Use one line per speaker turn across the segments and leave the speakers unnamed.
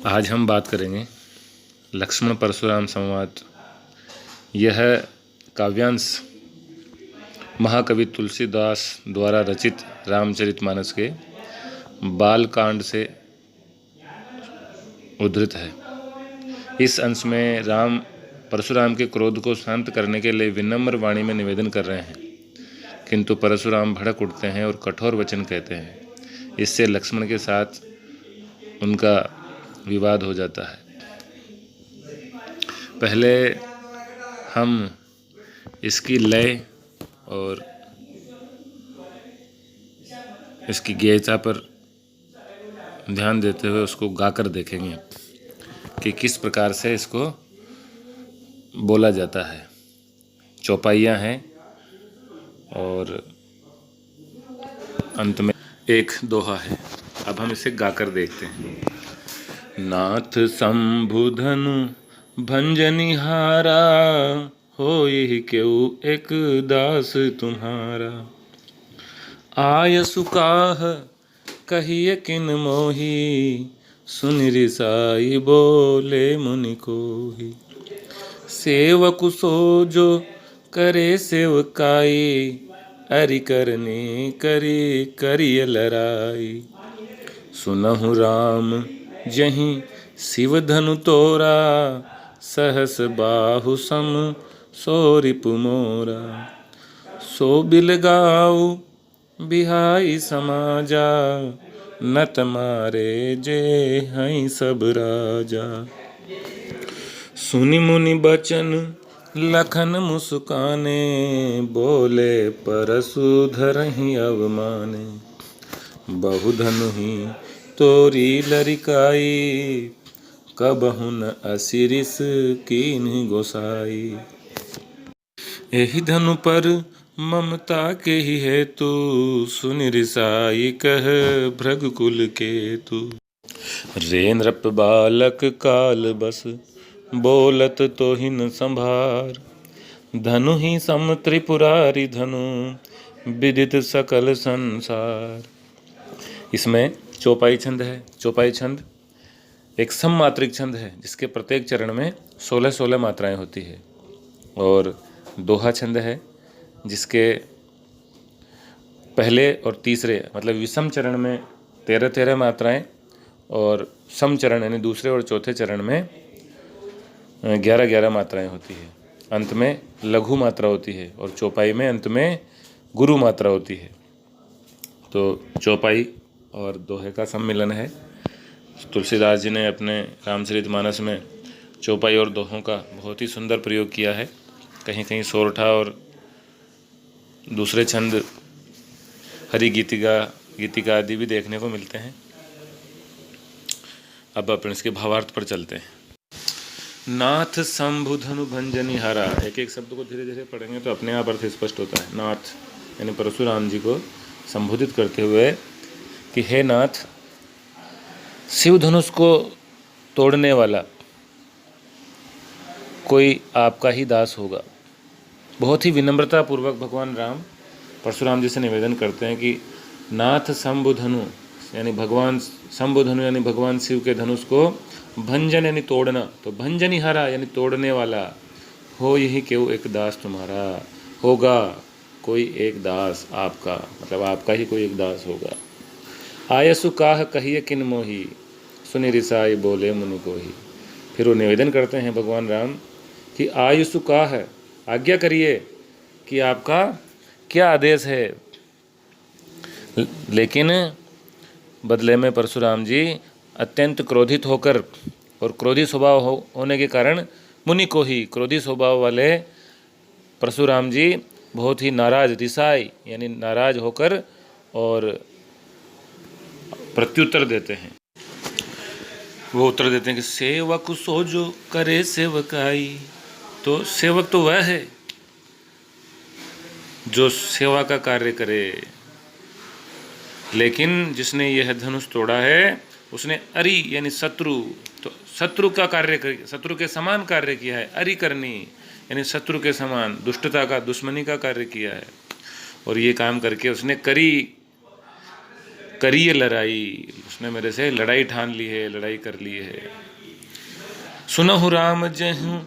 आज हम बात करेंगे लक्ष्मण परशुराम संवाद। यह काव्यांश महाकवि तुलसीदास द्वारा रचित रामचरितमानस के बालकांड से उद्धृत है। इस अंश में राम परशुराम के क्रोध को शांत करने के लिए विनम्र वाणी में निवेदन कर रहे हैं, किंतु परशुराम भड़क उठते हैं और कठोर वचन कहते हैं। इससे लक्ष्मण के साथ उनका विवाद हो जाता है। पहले हम इसकी लय और इसकी गेयता पर ध्यान देते हुए उसको गाकर देखेंगे कि किस प्रकार से इसको बोला जाता है। चौपाइयाँ हैं और अंत में एक दोहा है। अब हम इसे गाकर देखते हैं। नाथ शंभु धनु भंजनिहारा, होई क्यों एक दास तुम्हारा। आय सुकाह कहिए किन मोही, सुन रिसाई बोले मुनि कोही। सेवक सो जो करे सेवकाई, अरि करने करी करिय लराई। सुनहु राम जहीं शिव धनु तोरा, सहस बाहु सम सो रिपु मोरा। सो बिल गाऊ बिहाई समाजा, नत मारे जे हई सब राजा। सुनि मुनि बचन लखन मुस्काने, बोले परसु धरहि अवमाने। बहु धनु ही तोरी लरिकाई, कबहु न असिरिस कीन्हि गोसाई। एहि धनु पर ममता के ही हेतु, सुनि रिसाई कह भृगुकुल केतु। रे नृप बालक काल बस, बोलत तोहि न संभार। धनु ही सम त्रिपुरारी धनु, विदित सकल संसार। इसमें चौपाई छंद है। चौपाई छंद एक सममात्रिक छंद है, जिसके प्रत्येक चरण में 16-16 मात्राएं होती है। और दोहा छंद है, जिसके पहले और तीसरे मतलब विषम चरण में 13-13 मात्राएं, और सम चरण यानी दूसरे और चौथे चरण में 11-11 मात्राएं होती है। अंत में लघु मात्रा होती है और चौपाई में अंत में गुरु मात्रा होती है। तो चौपाई और दोहे का सम्मिलन है। तुलसीदास जी ने अपने रामचरितमानस में चौपाई और दोहों का बहुत ही सुंदर प्रयोग किया है। कहीं कहीं सोरठा और दूसरे छंद हरि गीतिका आदि भी देखने को मिलते हैं। अब अपन इसके भावार्थ पर चलते हैं। नाथ शंभु धनु भंजनिहारा, एक एक शब्द को धीरे धीरे पढ़ेंगे तो अपने आप अर्थ स्पष्ट होता है। नाथ यानी परशुराम जी को संबोधित करते हुए कि हे नाथ, शिव धनुष को तोड़ने वाला कोई आपका ही दास होगा। बहुत ही विनम्रता पूर्वक भगवान राम परशुराम जी से निवेदन करते हैं कि नाथ शंभु धनु यानी भगवान शंभु धनु यानी भगवान शिव के धनुष को भंजन यानी तोड़ना, तो भंजनिहारा यानी तोड़ने वाला। हो यही क्यों एक दास तुम्हारा, होगा कोई एक दास आपका, मतलब आपका ही कोई एक दास होगा। आयसु काह कहिए किन मोही, सुनि रिसाई बोले मुनि कोही। फिर वो निवेदन करते हैं भगवान राम कि आयुषु काह, आज्ञा करिए कि आपका क्या आदेश है। लेकिन बदले में परशुराम जी अत्यंत क्रोधित होकर और क्रोधी स्वभाव होने के कारण मुनि को ही, क्रोधी स्वभाव वाले परशुराम जी बहुत ही नाराज, रिसाई यानी नाराज होकर और प्रत्युत्तर देते हैं। वो उत्तर देते हैं कि सेवक सो जो करे सेवकाई। तो सेवक तो वह है जो सेवा का कार्य करे, लेकिन जिसने यह धनुष तोड़ा है उसने अरि यानी शत्रु, तो शत्रु का कार्य, शत्रु के समान कार्य किया है। अरि करनी यानी शत्रु के समान, दुष्टता का, दुश्मनी का कार्य किया है। और ये काम करके उसने करी करिए लड़ाई, उसने मेरे से लड़ाई ठान ली है, लड़ाई कर ली है। सुनहु राम जहु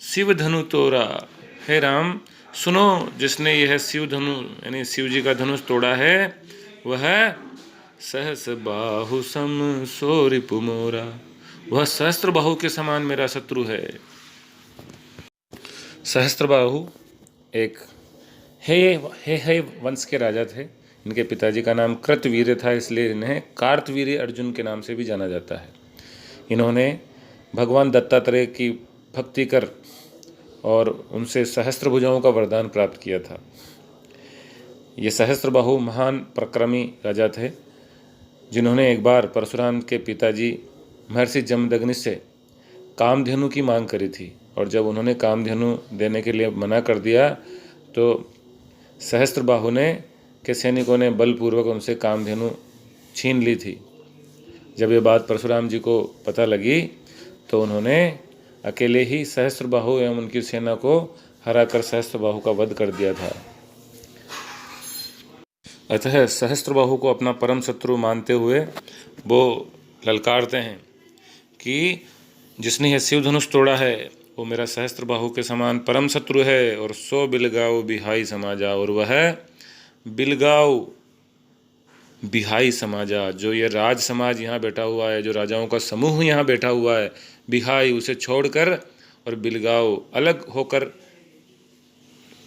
शिव धनु तोड़ा, हे राम सुनो, जिसने यह शिव धनु यानी शिव जी का धनुष तोड़ा है, वह सहस बाहु सम सो रिपु मोरा, वह सहस्त्र बाहु के समान मेरा शत्रु है। सहस्त्र बाहु एक हे वंश के राजा थे। इनके पिताजी का नाम कृतवीर्य था, इसलिए इन्हें कार्तवीर्य अर्जुन के नाम से भी जाना जाता है। इन्होंने भगवान दत्तात्रेय की भक्ति कर और उनसे सहस्त्र भुजाओं का वरदान प्राप्त किया था। ये सहस्त्रबाहु महान पराक्रमी राजा थे, जिन्होंने एक बार परशुराम के पिताजी महर्षि जमदग्नि से कामधेनु की मांग करी थी, और जब उन्होंने कामधेनु देने के लिए मना कर दिया तो सहस्त्रबाहु ने के सैनिकों ने बलपूर्वक उनसे कामधेनु छीन ली थी। जब ये बात परशुराम जी को पता लगी तो उन्होंने अकेले ही सहस्त्रबाहु एवं उनकी सेना को हराकर सहस्त्रबाहु का वध कर दिया था। अतः सहस्त्रबाहु को अपना परम शत्रु मानते हुए वो ललकारते हैं कि जिसने यह शिव धनुष तोड़ा है वो मेरा सहस्त्रबाहु के समान परम शत्रु है, और सो बिलगाओ बिहाई समाजा, और वह बिलगाओ बिहाई समाजा, जो ये राज समाज यहाँ बैठा हुआ है, जो राजाओं का समूह यहाँ बैठा हुआ है, बिहाई उसे छोड़कर और बिलगाओ अलग होकर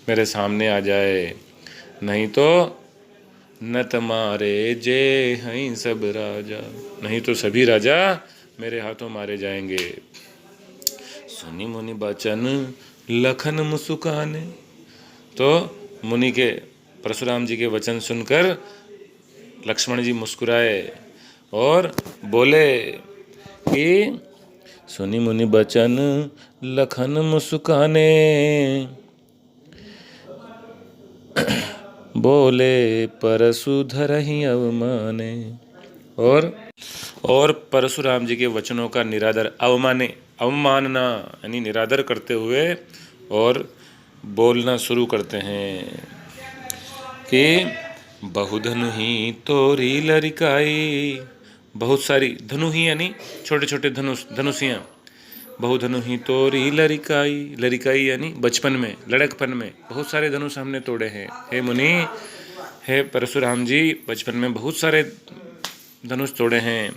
मेरे सामने आ जाए, नहीं तो न तुम्हारे जे हैं सब राजा, नहीं तो सभी राजा मेरे हाथों मारे जाएंगे। सुनी मुनि बचन लखन मुस्काने, तो मुनि के परशुराम जी के वचन सुनकर लक्ष्मण जी मुस्कुराए और बोले कि सुनी मुनि बचन लखन मुस्काने, बोले परशु धरहि अवमाने, और परशुराम जी के वचनों का निरादर अवमानना यानी निरादर करते हुए और बोलना शुरू करते हैं कि बहुधनु ही तोरी लरिकाई, बहुत सारी धनु ही यानी छोटे छोटे धनुषियाँ, बहुधनु ही तोरी लरिकाई, लरिकाई यानी बचपन में लड़कपन में बहुत सारे धनुष हमने तोड़े हैं। हे मुनि, हे परशुराम जी, बचपन में बहुत सारे धनुष तोड़े हैं,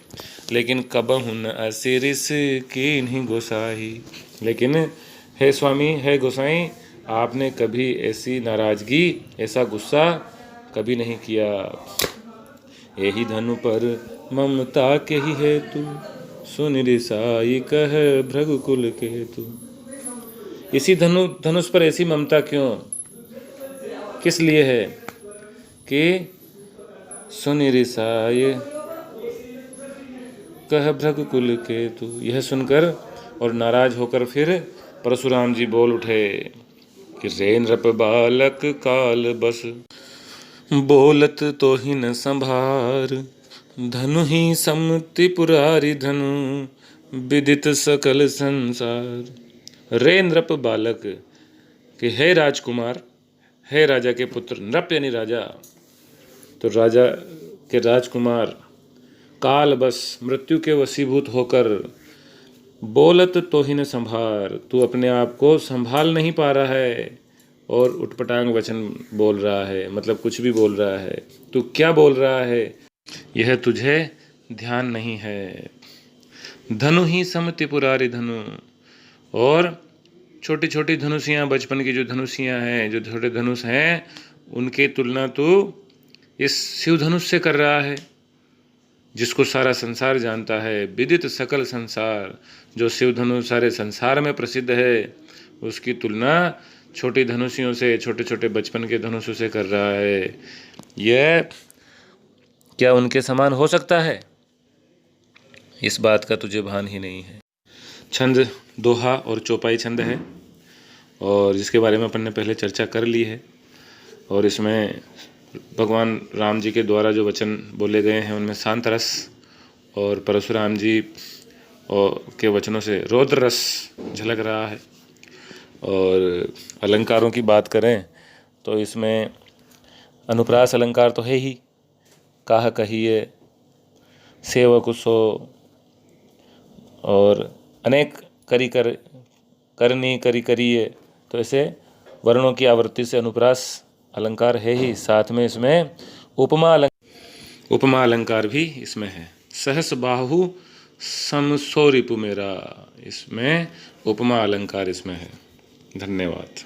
लेकिन कबहु न असिरिस कीन्हि गोसाई, लेकिन हे स्वामी, हे गोसाई, आपने कभी ऐसी नाराजगी, ऐसा गुस्सा कभी नहीं किया। यही धनु पर ममता के ही हेतु, सुन रिसाई कह भृगुकुल के हेतु। इसी धनुष पर ऐसी ममता क्यों, किस लिए है कि सुन रिसाई कह भृगुकुल के हेतु। यह सुनकर और नाराज होकर फिर परशुराम जी बोल उठे कि रे नृप बालक काल बस, बोलत तो ही न संभार, धनु ही सम त्रिपुरारी धनु, विदित सकल संसार। रे नृप बालक, कि हे राजकुमार, हे राजा के पुत्र, नृप यानी राजा, तो राजा के राजकुमार, काल बस मृत्यु के वशीभूत होकर, बोलत तो ही न संभार, तू अपने आप को संभाल नहीं पा रहा है और उटपटांग वचन बोल रहा है, मतलब कुछ भी बोल रहा है। तू क्या बोल रहा है यह तुझे ध्यान नहीं है। धनु ही सम त्रिपुरारी धनु, और छोटी छोटी धनुषियाँ, बचपन की जो धनुषियाँ हैं, जो छोटे धनुष हैं, उनके तुलना तू इस शिव धनुष से कर रहा है, जिसको सारा संसार जानता है। विदित सकल संसार, जो शिव धनुष सारे संसार में प्रसिद्ध है, उसकी तुलना छोटी धनुषियों से, छोटे छोटे बचपन के धनुषों से कर रहा है। यह क्या उनके समान हो सकता है? इस बात का तुझे भान ही नहीं है। छंद दोहा और चौपाई छंद है, और जिसके बारे में अपन ने पहले चर्चा कर ली है, और इसमें भगवान राम जी के द्वारा जो वचन बोले गए हैं उनमें शांत रस, और परशुराम जी के वचनों से रौद्र रस झलक रहा है। और अलंकारों की बात करें तो इसमें अनुप्रास अलंकार तो है ही, काह कहिए, सेवक सो, और अनेक करी कर, करनी करी करिए। तो ऐसे वर्णों की आवृत्ति से अनुप्रास अलंकार है ही, साथ में इसमें उपमा अलंकार भी इसमें है। सहस बाहु समसो रिपु मेरा, इसमें उपमा अलंकार इसमें है। धन्यवाद।